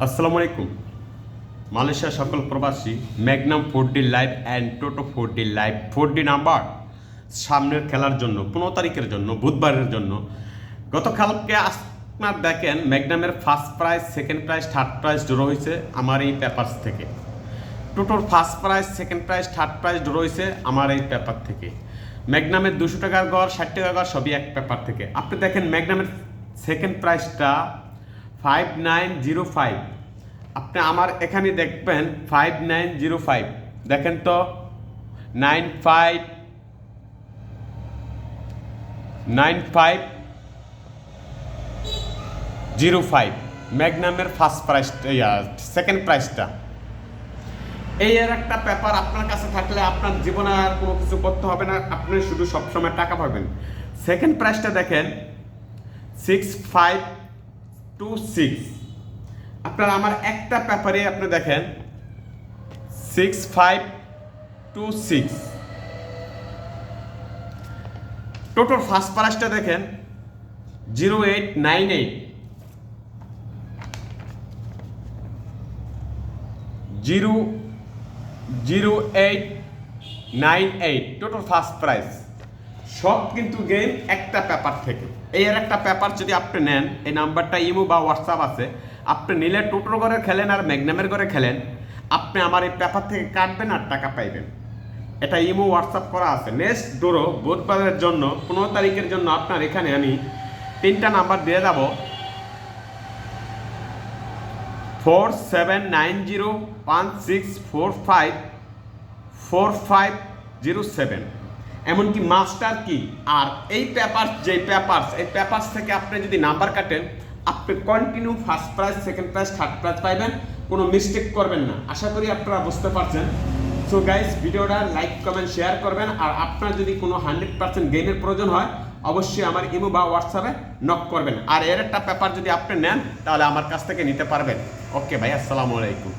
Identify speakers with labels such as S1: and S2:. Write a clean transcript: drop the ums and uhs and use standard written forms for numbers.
S1: আসসালামু আলাইকুম। মালয়েশিয়া সকল প্রবাসী Magnum 4D live and toto 4D live 4D number সামনের খেলার জন্য 15 তারিখের জন্য বুধবারের জন্য গতকালকে আপনার দেখেন ম্যাগনামের first prize, second prize, third prize draw হয়েছে আমার এই পেপারস থেকে। টোটোর first prize, second prize, third prize draw হয়েছে আমার এই পেপার থেকে। ম্যাগনামের 200 টাকার গড়, 60 টাকার গড় সবই এক পেপার থেকে। আপনি দেখেন ম্যাগনামের সেকেন্ড প্রাইজটা 5905। আপনি আমার এখানে দেখবেন 5905, দেখেন তো 9505 ম্যাগনামের ফার্স্ট প্রাইসটা, সেকেন্ড প্রাইসটা। এই এর একটা পেপার আপনার কাছে থাকলে আপনার জীবনে আর কোনো কিছু করতে হবে না, আপনি শুধু সবসময় টাকা পাবেন। সেকেন্ড প্রাইসটা দেখেন 6526। আপনার আমার একটা পেপারে আপনি দেখেন 6526। টোটাল ফার্স্ট প্রাইসটা দেখেন 0898 0898 টোটাল ফার্স্ট প্রাইস। সব কিন্তু গেম একটা পেপার থেকে। এই আর একটা পেপার যদি আপনি নেন, এই নাম্বারটা ইমো বা হোয়াটসঅ্যাপ আছে, আপনি নিলে টোটোর ঘরে খেলেন আর ম্যাগনামের ঘরে খেলেন, আপনি আমার এই পেপার থেকে কাটবেন আর টাকা পাইবেন। এটা ইমো হোয়াটসঅ্যাপ করা আছে। নেক্সট ডোরো বুধবারের জন্য 15 তারিখের জন্য আপনার এখানে আমি 3টা নাম্বার দিয়ে যাব। 479016454507, এমনকি মাস্টার কি। আর এই পেপার, এই পেপারস থেকে আপনি যদি নাম্বার কাটেন, আপনি continue first prize, second prize, third prize পাইবেন, কোনো মিস্টেক করবেন না। আশা করি আপনারা বুঝতে পারছেন। সো গাইস, ভিডিওটা লাইক, কমেন্ট, শেয়ার করবেন। আর আপনার যদি কোনো 100% গেমের প্রয়োজন হয়, অবশ্যই আমার ইমো বা হোয়াটসঅ্যাপে নক করবেন। আর এর একটা পেপার যদি আপনি নেন, তাহলে আমার কাছ থেকে নিতে পারবেন। ওকে ভাই, আসসালামু আলাইকুম।